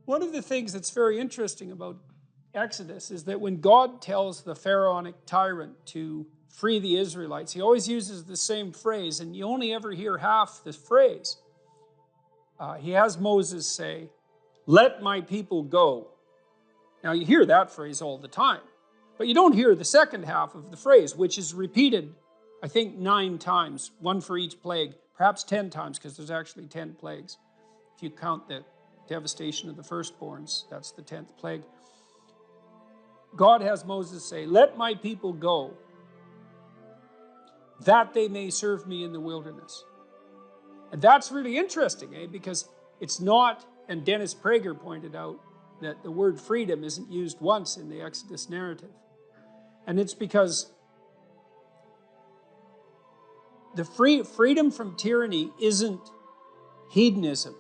One of the things that's very interesting about Exodus is that when God tells the pharaonic tyrant to free the Israelites, he always uses the same phrase, and you only ever hear half the phrase. He has Moses say, "Let my people go." Now you hear that phrase all the time, but you don't hear the second half of the phrase, which is repeated, I think, 9 times, one for each plague, perhaps 10 times, because there's actually 10 plagues. If you count the devastation of the firstborns, that's the 10th plague. God has Moses say, "Let my people go, that they may serve me in the wilderness." And that's really interesting, because it's not, and Dennis Prager pointed out, that the word freedom isn't used once in the Exodus narrative. And it's because the freedom from tyranny isn't hedonism.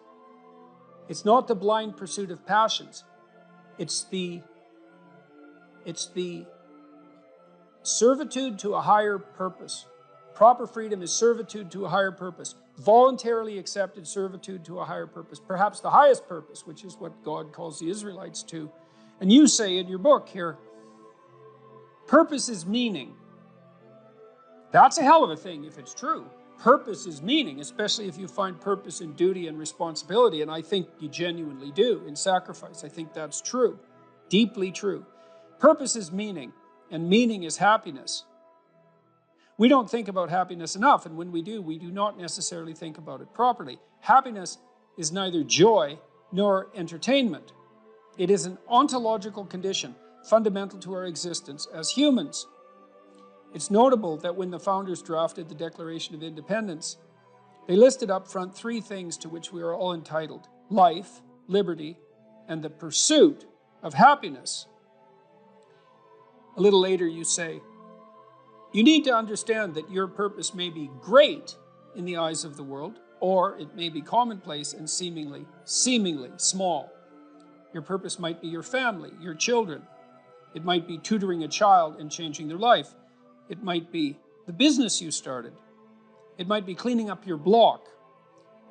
It's not the blind pursuit of passions. It's the servitude to a higher purpose. Proper freedom is servitude to a higher purpose. Voluntarily accepted servitude to a higher purpose. Perhaps the highest purpose, which is what God calls the Israelites to. And you say in your book here, purpose is meaning. That's a hell of a thing if it's true. Purpose is meaning, especially if you find purpose in duty and responsibility, and I think you genuinely do in sacrifice. I think that's true, deeply true. Purpose is meaning, and meaning is happiness. We don't think about happiness enough, and when we do not necessarily think about it properly. Happiness is neither joy nor entertainment. It is an ontological condition fundamental to our existence as humans. It's notable that when the founders drafted the Declaration of Independence, they listed up front 3 things to which we are all entitled: life, liberty, and the pursuit of happiness. A little later you say, "You need to understand that your purpose may be great in the eyes of the world, or it may be commonplace and seemingly small. Your purpose might be your family, your children. It might be tutoring a child and changing their life. It might be the business you started. It might be cleaning up your block.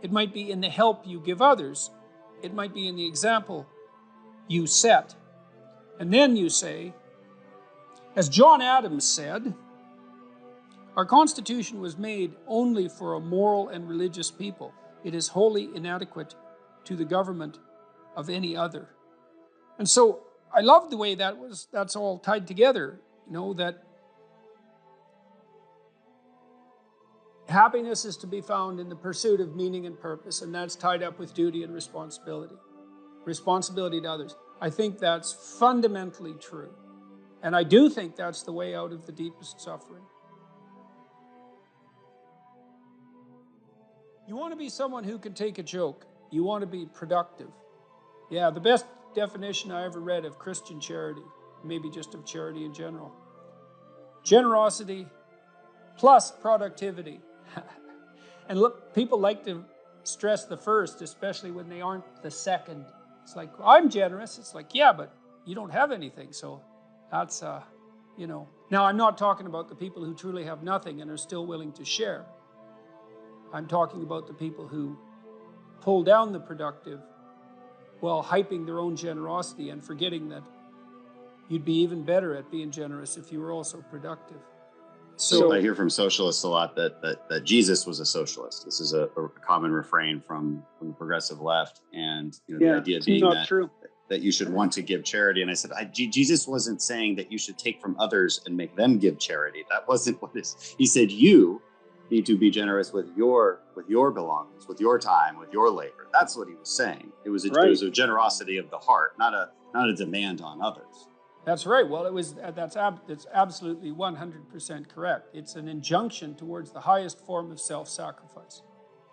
It might be in the help you give others. It might be in the example you set." And then you say, as John Adams said, "Our Constitution was made only for a moral and religious people. It is wholly inadequate to the government of any other." And so I love the way that's all tied together, that happiness is to be found in the pursuit of meaning and purpose, and that's tied up with duty and responsibility to others. I think that's fundamentally true. And I do think that's the way out of the deepest suffering. You want to be someone who can take a joke. You want to be productive. Yeah, the best definition I ever read of Christian charity, maybe just of charity in general: generosity plus productivity. And look, people like to stress the first, especially when they aren't the second. It's like, I'm generous. It's like, yeah, but you don't have anything. So that's, Now, I'm not talking about the people who truly have nothing and are still willing to share. I'm talking about the people who pull down the productive while hyping their own generosity and forgetting that you'd be even better at being generous if you were also productive. So I hear from socialists a lot that Jesus was a socialist. This is a common refrain from the progressive left, and the idea being that you should want to give charity. And I said, Jesus wasn't saying that you should take from others and make them give charity. That wasn't what he said. You need to be generous with your belongings, with your time, with your labor. That's what he was saying. It was a generosity of the heart, not a demand on others. That's right. Well, that's absolutely 100% correct. It's an injunction towards the highest form of self-sacrifice.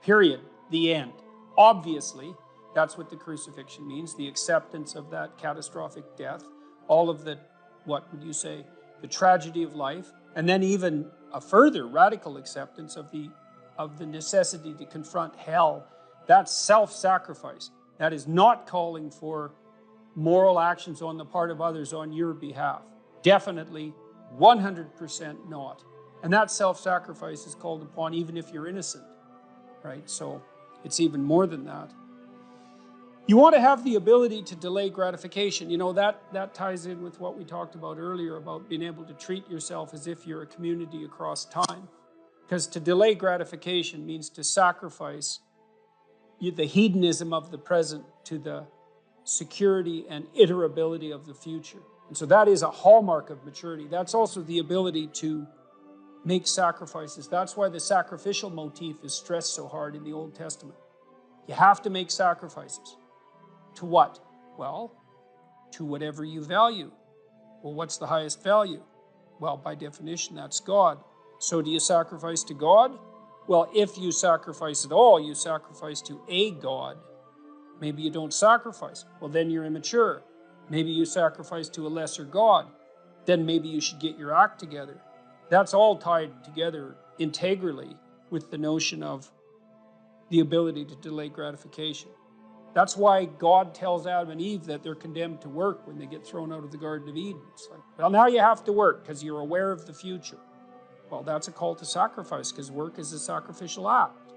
Period. The end. Obviously, that's what the crucifixion means, the acceptance of that catastrophic death, all of the, the tragedy of life, and then even a further radical acceptance of the necessity to confront hell. That's self-sacrifice. That is not calling for moral actions on the part of others on your behalf. Definitely 100% not. And that self-sacrifice is called upon even if you're innocent, right? So it's even more than that. You want to have the ability to delay gratification. You know, that ties in with what we talked about earlier about being able to treat yourself as if you're a community across time. Because to delay gratification means to sacrifice the hedonism of the present to the security and iterability of the future. And so that is a hallmark of maturity. That's also the ability to make sacrifices. That's why the sacrificial motif is stressed so hard in the Old Testament. You have to make sacrifices. To what? Well, to whatever you value. Well, what's the highest value? Well, by definition, that's God. So do you sacrifice to God? Well, if you sacrifice at all, you sacrifice to a God. Maybe you don't sacrifice. Well, then you're immature. Maybe you sacrifice to a lesser God. Then maybe you should get your act together. That's all tied together integrally with the notion of the ability to delay gratification. That's why God tells Adam and Eve that they're condemned to work when they get thrown out of the Garden of Eden. It's like, well, now you have to work because you're aware of the future. Well, that's a call to sacrifice because work is a sacrificial act.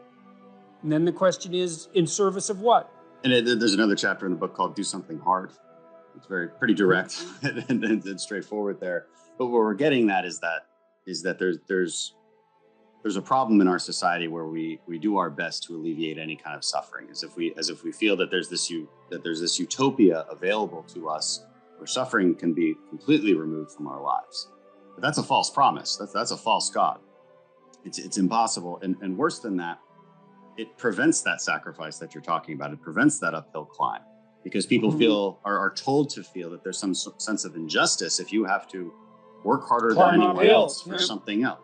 And then the question is, in service of what? And there's another chapter in the book called Do Something Hard. It's pretty direct and straightforward there. But what we're getting at is that there's a problem in our society where we do our best to alleviate any kind of suffering, as if we feel that there's this utopia available to us where suffering can be completely removed from our lives. But that's a false promise. That's a false God. It's impossible. And worse than that, it prevents that sacrifice that you're talking about. It prevents that uphill climb because people are told to feel that there's some sense of injustice if you have to work harder than anyone else for something else,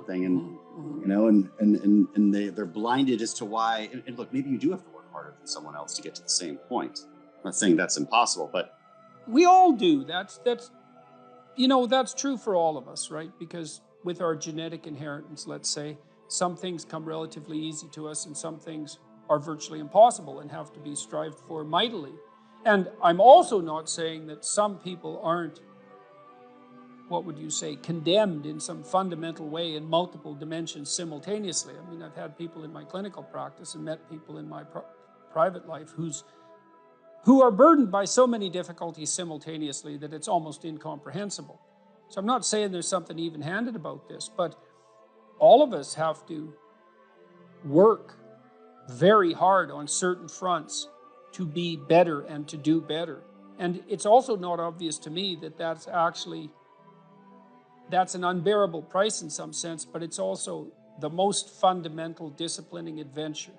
and you know, and they're blinded as to why. And look, maybe you do have to work harder than someone else to get to the same point. I'm not saying that's impossible, but we all do. That's true for all of us, right? Because with our genetic inheritance, let's say, some things come relatively easy to us and some things are virtually impossible and have to be strived for mightily. And I'm also not saying that some people aren't, what would you say, condemned in some fundamental way in multiple dimensions simultaneously. I mean, I've had people in my clinical practice and met people in my private life who are burdened by so many difficulties simultaneously that it's almost incomprehensible. So I'm not saying there's something even-handed about this, but all of us have to work very hard on certain fronts to be better and to do better. And it's also not obvious to me that that's an unbearable price in some sense, but it's also the most fundamental disciplining adventure,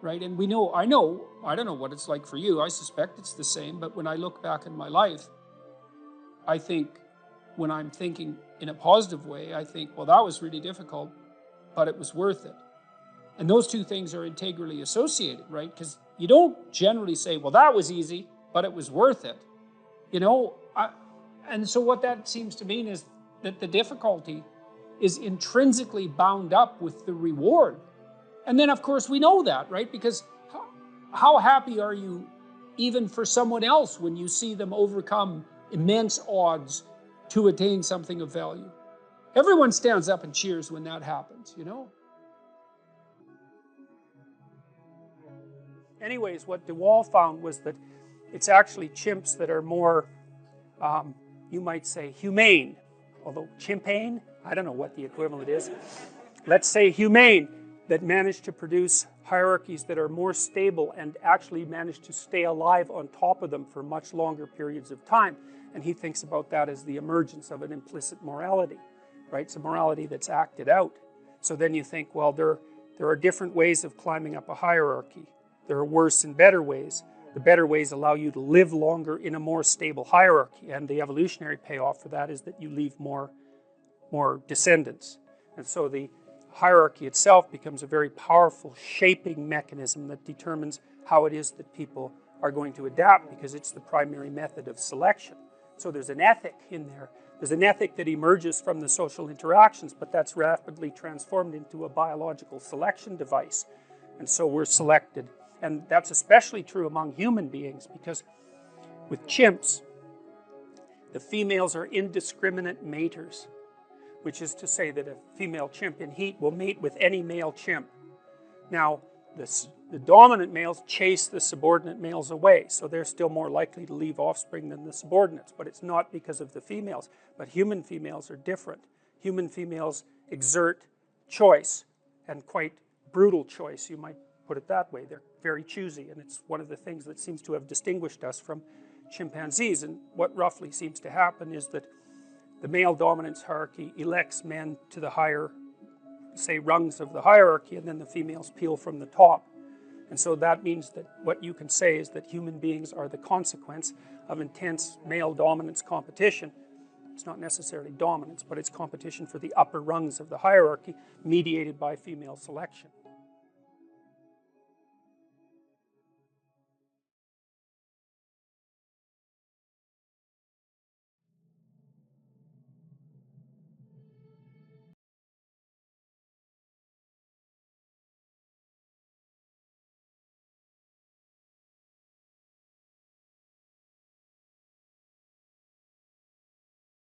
right? And I don't know what it's like for you. I suspect it's the same, but when I look back in my life, I think when I'm thinking in a positive way, I think, well, that was really difficult, but it was worth it. And those two things are integrally associated, right? Because you don't generally say, well, that was easy, but it was worth it. You know, and so what that seems to mean is that the difficulty is intrinsically bound up with the reward. And then, of course, we know that, right? Because how happy are you even for someone else when you see them overcome immense odds to attain something of value? Everyone stands up and cheers when that happens, you know? Anyways, what DeWall found was that it's actually chimps that are more, you might say, humane. Although chimpane, I don't know what the equivalent is. Let's say humane, that manage to produce hierarchies that are more stable and actually manage to stay alive on top of them for much longer periods of time. And he thinks about that as the emergence of an implicit morality, right? It's a morality that's acted out. So then you think, well, there are different ways of climbing up a hierarchy. There are worse and better ways. The better ways allow you to live longer in a more stable hierarchy, and the evolutionary payoff for that is that you leave more descendants. And so the hierarchy itself becomes a very powerful shaping mechanism that determines how it is that people are going to adapt, because it's the primary method of selection. So there's an ethic in there. There's an ethic that emerges from the social interactions, but that's rapidly transformed into a biological selection device. And so we're selected. And that's especially true among human beings, because with chimps, the females are indiscriminate maters, which is to say that a female chimp in heat will mate with any male chimp. Now, The dominant males chase the subordinate males away, so they're still more likely to leave offspring than the subordinates, but it's not because of the females. But human females are different. Human females exert choice, and quite brutal choice, you might put it that way. They're very choosy, and it's one of the things that seems to have distinguished us from chimpanzees. And what roughly seems to happen is that the male dominance hierarchy elects men to the higher, say, rungs of the hierarchy, and then the females peel from the top. And so that means that what you can say is that human beings are the consequence of intense male dominance competition. It's not necessarily dominance, but it's competition for the upper rungs of the hierarchy, mediated by female selection.